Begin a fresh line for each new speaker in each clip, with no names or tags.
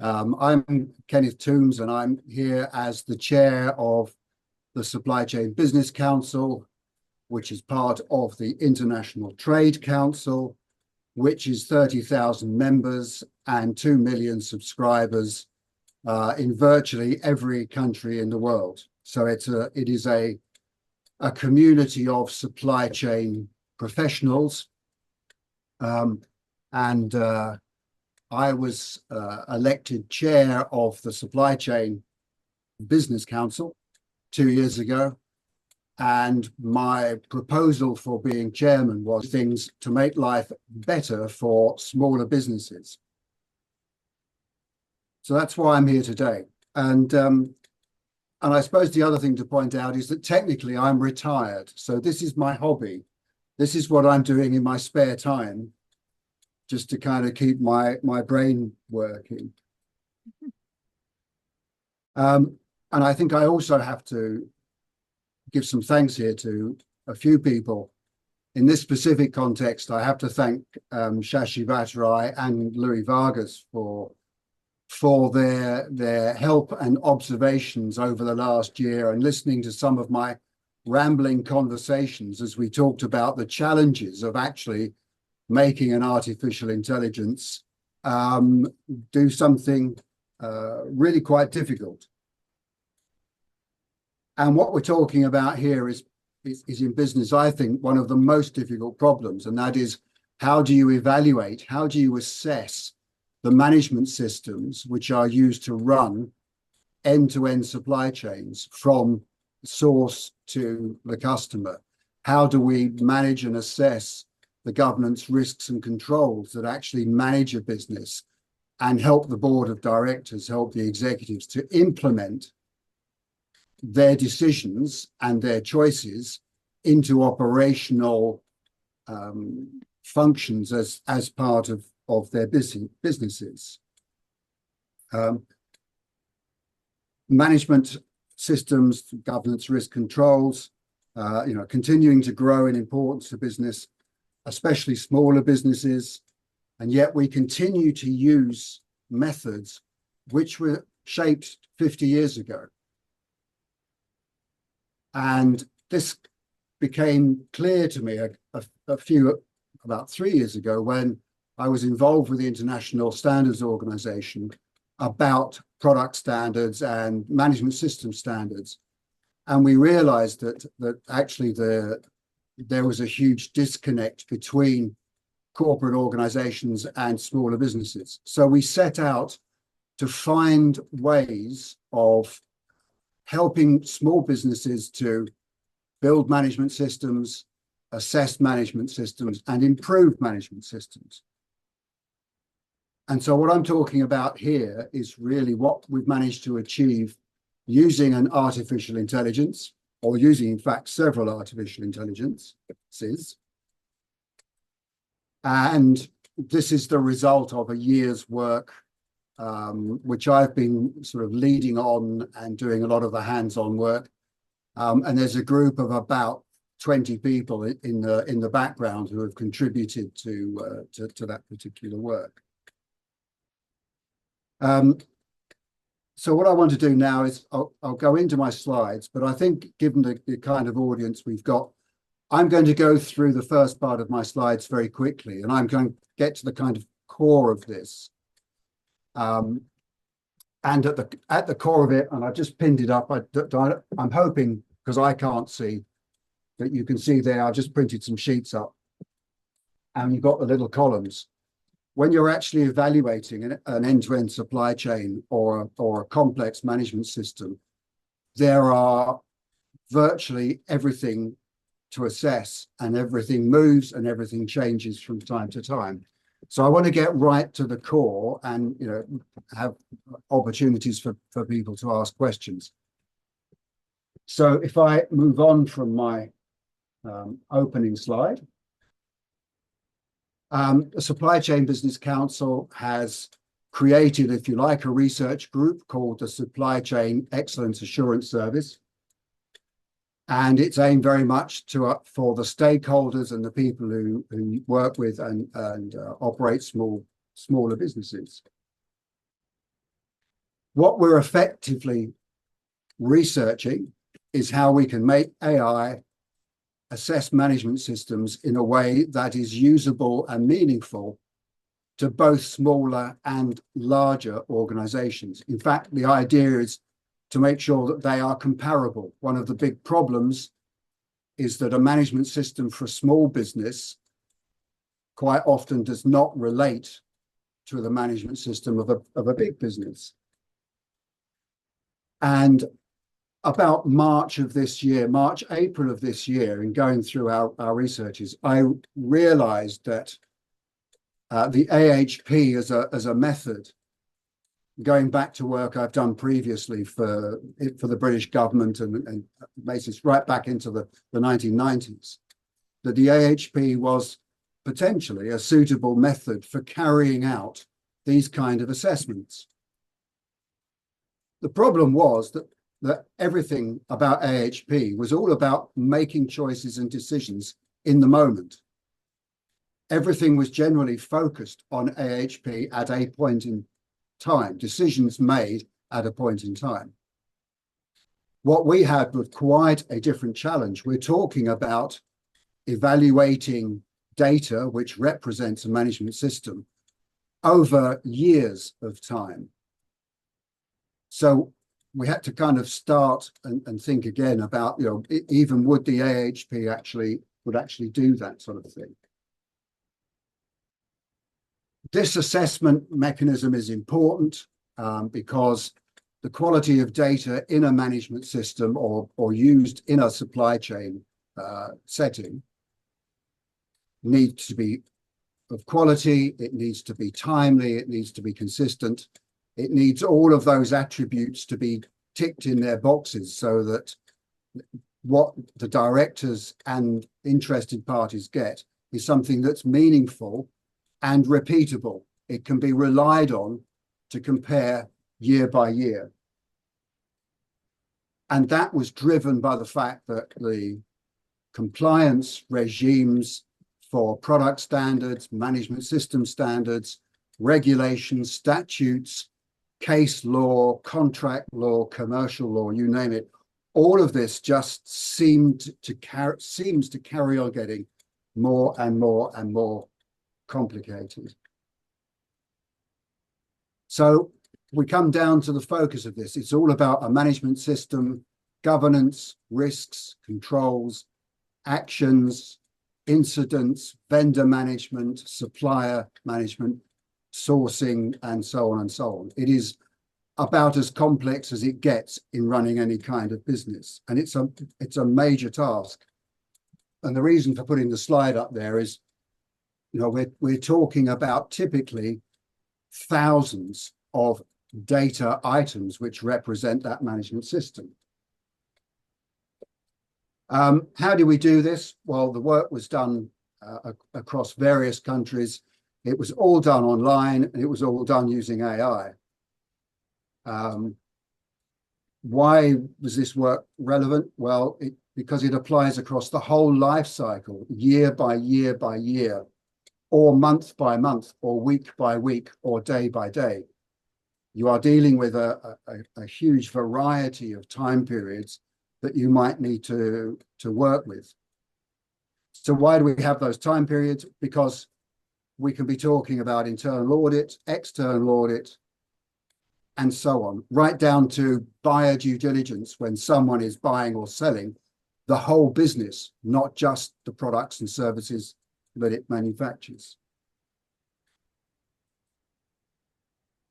I'm Kenneth and I'm here as the chair of the Supply Chain Business Council, which is part of the International Trade Council, which is 30,000 members and 2 million subscribers in virtually every country in the world. So it is a community of supply chain professionals. I was elected chair of the Supply Chain Business Council 2 years ago. And my proposal for being chairman was things to make life better for smaller businesses. So that's why I'm here today. And I suppose the other thing to point out is that technically I'm retired. So this is my hobby. This is what I'm doing in my spare time, just to kind of keep my brain working. And I think I also have to give some thanks here to a few people. In this specific context, I have to thank Shashi Bhattarai and Louis Vargas for their help and observations over the last year, and listening to some of my rambling conversations as we talked about the challenges of actually making an artificial intelligence do something really quite difficult. And what we're talking about here is in business, I think, one of the most difficult problems, and that is, how do you evaluate, how do you assess the management systems which are used to run end-to-end supply chains from source to the customer? How do we manage and assess the governance, risks and controls that actually manage a business and help the board of directors, help the executives to implement their decisions and their choices into operational functions as part of their businesses? Management systems, governance, risk controls, continuing to grow in importance to business, especially smaller businesses, and yet we continue to use methods which were shaped 50 years ago. And this became clear to me about 3 years ago, when I was involved with the International Standards Organization about product standards and management system standards. And we realized that actually there was a huge disconnect between corporate organizations and smaller businesses. So we set out to find ways of helping small businesses to build management systems, assess management systems, and improve management systems. And so what I'm talking about here is really what we've managed to achieve using an artificial intelligence, or using, in fact, several artificial intelligences. And this is the result of a year's work, which I've been sort of leading on and doing a lot of the hands-on work. And there's a group of about 20 people in the background who have contributed to that particular work. So what I want to do now is I'll go into my slides, but I think given the kind of audience we've got, I'm going to go through the first part of my slides very quickly, and I'm going to get to the kind of core of this. And at the core of it, and I've just pinned it up, I'm hoping, because I can't see, that you can see there, I've just printed some sheets up, and you've got the little columns. When you're actually evaluating an end-to-end supply chain or a complex management system, there are virtually everything to assess, and everything moves and everything changes from time to time. So I want to get right to the core and have opportunities for people to ask questions. So if I move on from my opening slide, the Supply Chain Business Council has created, if you like, a research group called the Supply Chain Excellence Assurance Service. And it's aimed very much for the stakeholders and the people who work with and operate smaller businesses. What we're effectively researching is how we can make AI assess management systems in a way that is usable and meaningful to both smaller and larger organizations. In fact, the idea is to make sure that they are comparable. One of the big problems is that a management system for a small business quite often does not relate to the management system of a big business. And about March of this year, March, April of this year, in going through our researches, I realized that the AHP as a method, going back to work I've done previously for the British government and basis right back into the 1990s, that the AHP was potentially a suitable method for carrying out these kind of assessments. The problem was that everything about AHP was all about making choices and decisions in the moment. Everything was generally focused on AHP at a point in time, decisions made at a point in time. What we had was quite a different challenge. We're talking about evaluating data which represents a management system over years of time. So we had to kind of start and think again about, even would the AHP would actually do that sort of thing. This assessment mechanism is important because the quality of data in a management system or used in a supply chain setting needs to be of quality, it needs to be timely, it needs to be consistent. It needs all of those attributes to be ticked in their boxes so that what the directors and interested parties get is something that's meaningful and repeatable. It can be relied on to compare year by year. And that was driven by the fact that the compliance regimes for product standards, management system standards, regulations, statutes, case law, contract law, commercial law, you name it, all of this just seems to carry on getting more and more and more complicated. So we come down to the focus of this. It's all about a management system, governance, risks, controls, actions, incidents, vendor management, supplier management, sourcing, and so on and so on. It is about as complex as it gets in running any kind of business. And it's a major task. And the reason for putting the slide up there is, we're talking about typically thousands of data items which represent that management system. How do we do this? Well, the work was done across various countries. It was all done online, and it was all done using AI. Why was this work relevant? Well, because it applies across the whole life cycle, year by year by year, or month by month, or week by week, or day by day. You are dealing with a huge variety of time periods that you might need to work with. So why do we have those time periods? Because we can be talking about internal audit, external audit, and so on, right down to buyer due diligence when someone is buying or selling the whole business, not just the products and services that it manufactures.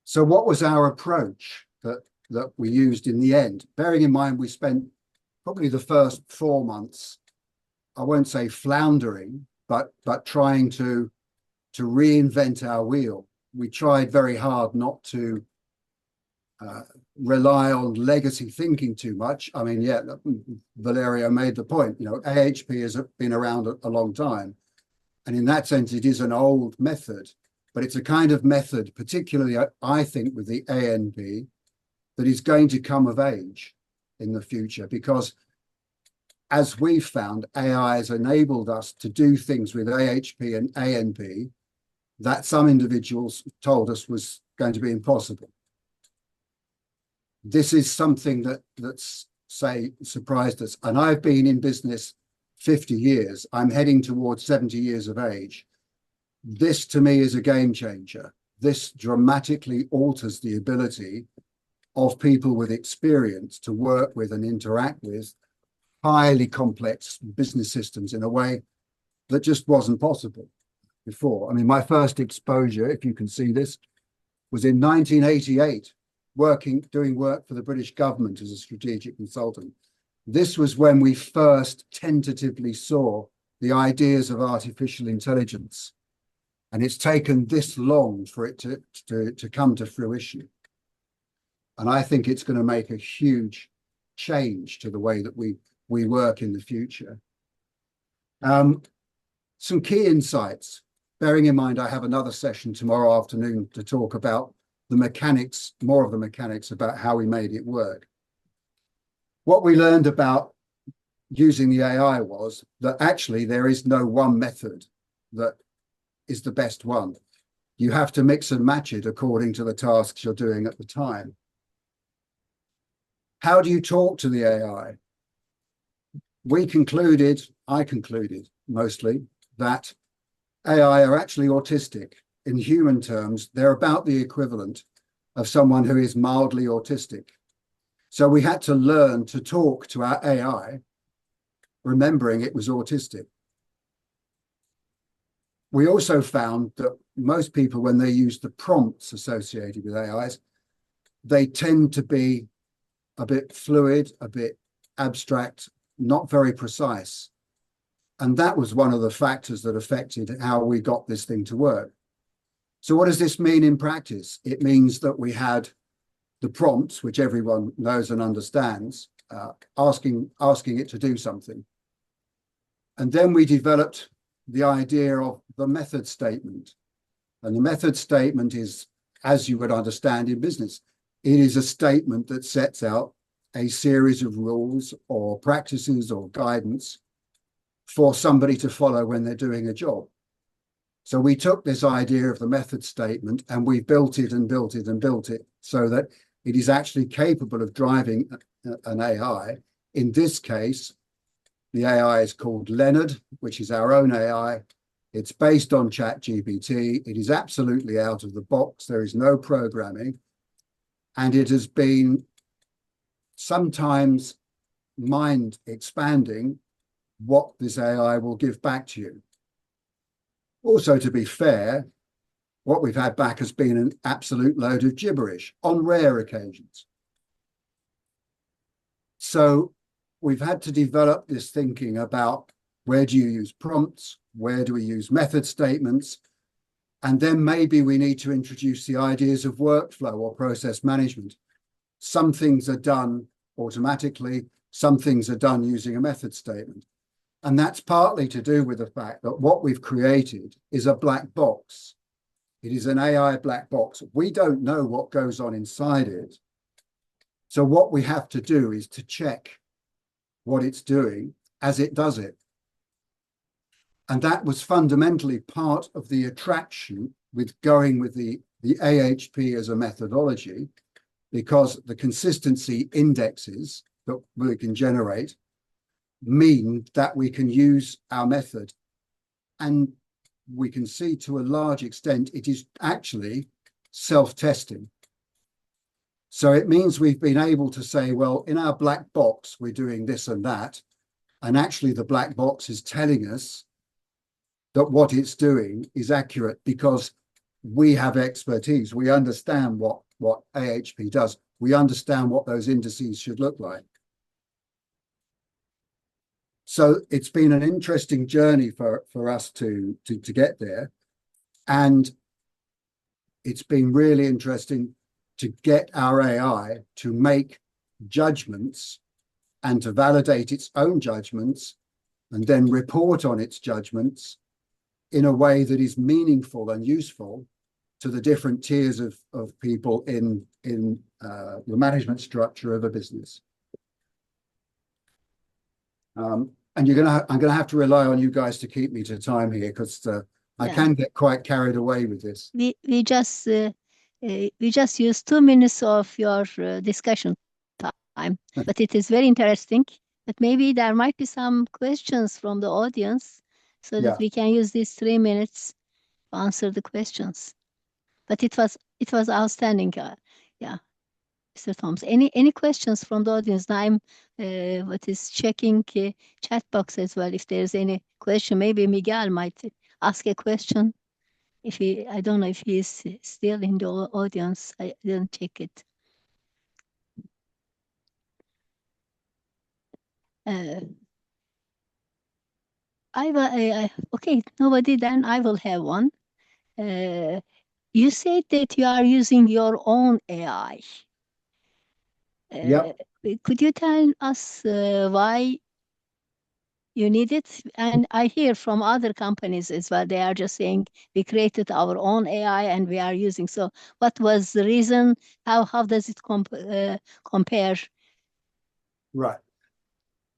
So what was our approach that we used in the end? Bearing in mind, we spent probably the first 4 months, I won't say floundering, but trying to reinvent our wheel. We tried very hard not to rely on legacy thinking too much. I mean, yeah, Valerio made the point, AHP has been around a long time. And in that sense, it is an old method, but it's a kind of method, particularly, I think, with the ANB, that is going to come of age in the future, because as we've found, AI has enabled us to do things with AHP and ANB that some individuals told us was going to be impossible. this is something that's say surprised us. And I've been in business 50 years. I'm heading towards 70 years of age. This to me is a game changer. This dramatically alters the ability of people with experience to work with and interact with highly complex business systems in a way that just wasn't possible before. I mean, my first exposure, if you can see this, was in 1988, doing work for the British government as a strategic consultant. This was when we first tentatively saw the ideas of artificial intelligence. And it's taken this long for it to come to fruition. And I think it's going to make a huge change to the way that we work in the future. Some key insights, bearing in mind I have another session tomorrow afternoon to talk about the mechanics, more of the mechanics about how we made it work. What we learned about using the AI was that actually there is no one method that is the best one. You have to mix and match it according to the tasks you're doing at the time. How do you talk to the AI? I concluded mostly that AI are actually autistic. In human terms, they're about the equivalent of someone who is mildly autistic. So we had to learn to talk to our AI, remembering it was autistic. We also found that most people, when they use the prompts associated with AIs, they tend to be a bit fluid, a bit abstract, not very precise. And that was one of the factors that affected how we got this thing to work. So what does this mean in practice? It means that we had the prompts, which everyone knows and understands, asking it to do something. And then we developed the idea of the method statement. And the method statement is, as you would understand in business, it is a statement that sets out a series of rules or practices or guidance for somebody to follow when they're doing a job. So we took this idea of the method statement and we built it and built it and built it so that it is actually capable of driving an AI. In this case, the AI is called Leonard, which is our own AI. It's based on ChatGPT. It is absolutely out of the box. There is no programming. And it has been sometimes mind expanding what this AI will give back to you. Also, to be fair, what we've had back has been an absolute load of gibberish on rare occasions. So we've had to develop this thinking about where do you use prompts, where do we use method statements, and then maybe we need to introduce the ideas of workflow or process management. Some things are done automatically, some things are done using a method statement. And that's partly to do with the fact that what we've created is a black box. It is an AI black box. We don't know what goes on inside it. So what we have to do is to check what it's doing as it does it. And that was fundamentally part of the attraction with going with the AHP as a methodology, because the consistency indexes that we can generate mean that we can use our method. And we can see to a large extent it is actually self-testing. So it means we've been able to say, well, in our black box, we're doing this and that. And actually the black box is telling us that what it's doing is accurate because we have expertise. We understand what AHP does. We understand what those indices should look like. So it's been an interesting journey for us to get there. And it's been really interesting to get our AI to make judgments and to validate its own judgments and then report on its judgments in a way that is meaningful and useful to the different tiers of people in the management structure of a business. And I'm gonna have to rely on you guys to keep me to time here because I can get quite carried away with this.
We just we just used 2 minutes of your discussion time, but it is very interesting. But maybe there might be some questions from the audience so that
Yeah.
we can use these 3 minutes to answer the questions. But it was outstanding. Yeah, Mr. Thomas. Any questions from the audience? Now I'm what is checking chat box as well. If there's any question, maybe Miguel might ask a question. If he, I don't know if he is still in the audience. I didn't check it. Uh, okay, nobody. Then I will have one. You said that you are using your own AI.
Yeah.
Could you tell us why you need it? And I hear from other companies as well. They are just saying we created our own AI and we are using. So, what was the reason? How does it compare?
Right.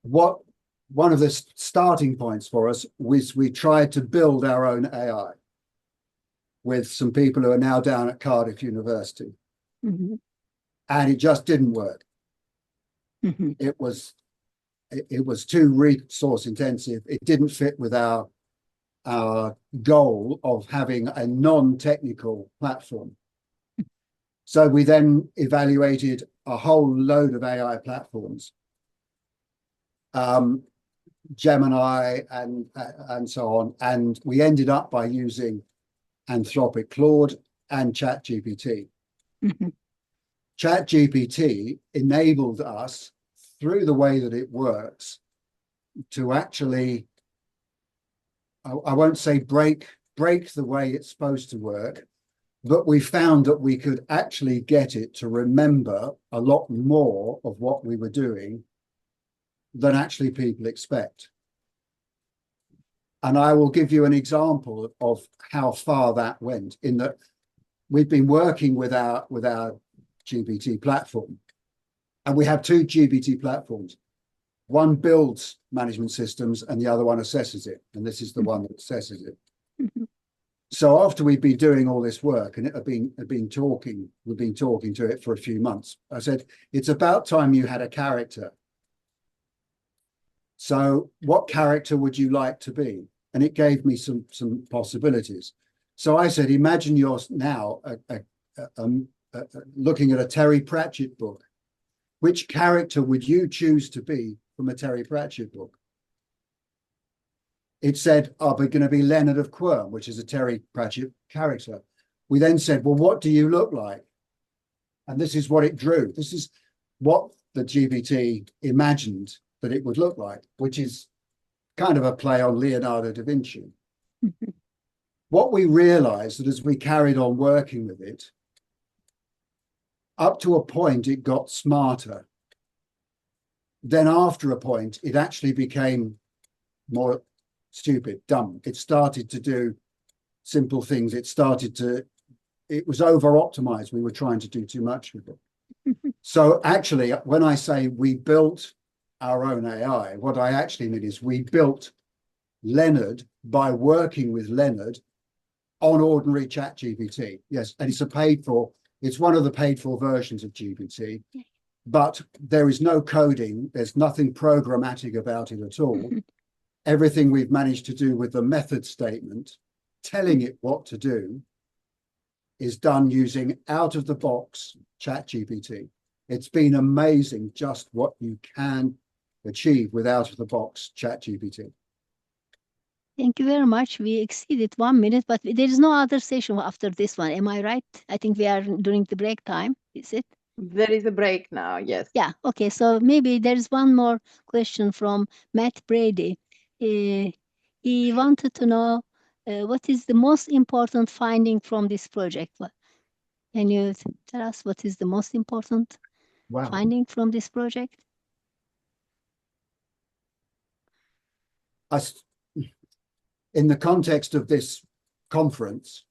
One of the starting points for us was we tried to build our own AI with some people who are now down at Cardiff University,
Mm-hmm.
and it just didn't work.
Mm-hmm.
It was too resource intensive. It didn't fit with our goal of having a non-technical platform. So we then evaluated a whole load of AI platforms, Gemini and so on, and we ended up by using Anthropic Claude and ChatGPT.
Mm-hmm.
ChatGPT enabled us, through the way that it works, to actually, I won't say break the way it's supposed to work, but we found that we could actually get it to remember a lot more of what we were doing than actually people expect. And I will give you an example of how far that went, in that we've been working with our GPT platform, and we have two GPT platforms. One builds management systems and the other one assesses it, and this is the one that assesses it.
Mm-hmm.
So after we'd been doing all this work and we've been talking to it for a few months, I said, it's about time you had a character. So what character would you like to be? And it gave me some possibilities. So I said, imagine you're now looking at a Terry Pratchett book. Which character would you choose to be from a Terry Pratchett book? It said, oh, we're going to be Leonard of Quirm, which is a Terry Pratchett character. We then said, well, what do you look like? And this is what it drew. This is what the GPT imagined that it would look like, which is kind of a play on Leonardo da Vinci.
Mm-hmm.
What we realized that as we carried on working with it, up to a point, it got smarter. Then after a point, it actually became more stupid, dumb. It started to do simple things. It was over-optimized. We were trying to do too much with it. So actually, when I say we built our own AI, what I actually mean is we built Leonard by working with Leonard on ordinary ChatGPT. Yes, and it's one of the paid for versions of GPT, but there is no coding. There's nothing programmatic about it at all. Everything we've managed to do with the method statement, telling it what to do, is done using out-of-the-box ChatGPT. It's been amazing just what you can achieve with out-of-the-box ChatGPT.
Thank you very much. We exceeded 1 minute, but there is no other session after this one. Am I right? I think we are during the break time. Is it?
There is a break now, yes.
Yeah, okay. So maybe there is one more question from Matt Brady. He wanted to know what is the most important finding from this project? Can you tell us what is the most important finding from this project?
In the context of this conference,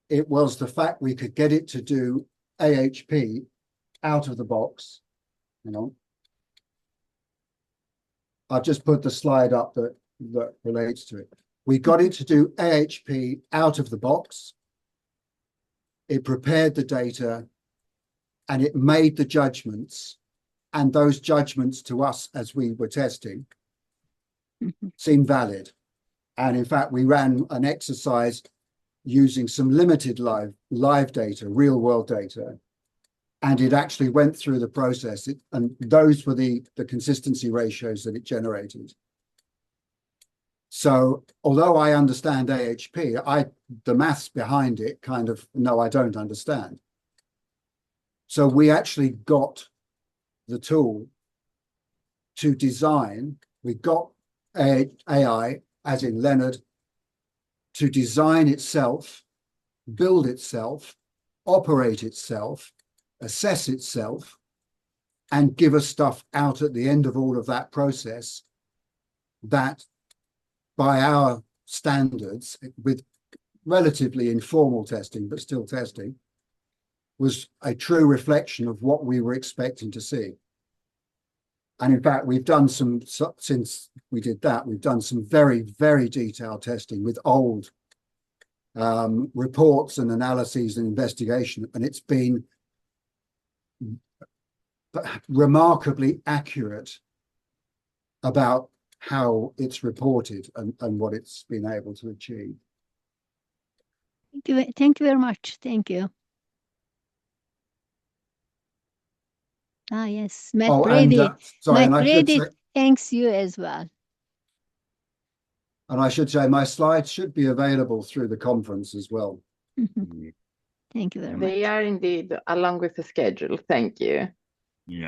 it was the fact we could get it to do AHP out of the box. I've just put the slide up that relates to it. We got it to do AHP out of the box. it prepared the data, and it made the judgments, and those judgments to us as we were testing seemed valid. And in fact, we ran an exercise using some limited live data, real world data, and it actually went through the process. And those were the consistency ratios that it generated. So although I understand AHP, the maths behind it kind of, no, I don't understand. So we actually got the tool to design, we got AI, as in Leonard, to design itself, build itself, operate itself, assess itself, and give us stuff out at the end of all of that process that, by our standards, with relatively informal testing, but still testing, was a true reflection of what we were expecting to see. And in fact, we've done some, since we did that, we've done some very, very detailed testing with old reports and analyses and investigation, and it's been remarkably accurate about how it's reported and what it's been able to achieve.
Thank you very much. Thank you. Ah, yes. Matt Brady.
Sorry,
Matt Brady thanks you as well.
And I should say my slides should be available through the conference as well.
Thank you very much.
They are indeed along with the schedule. Thank you.
Yeah.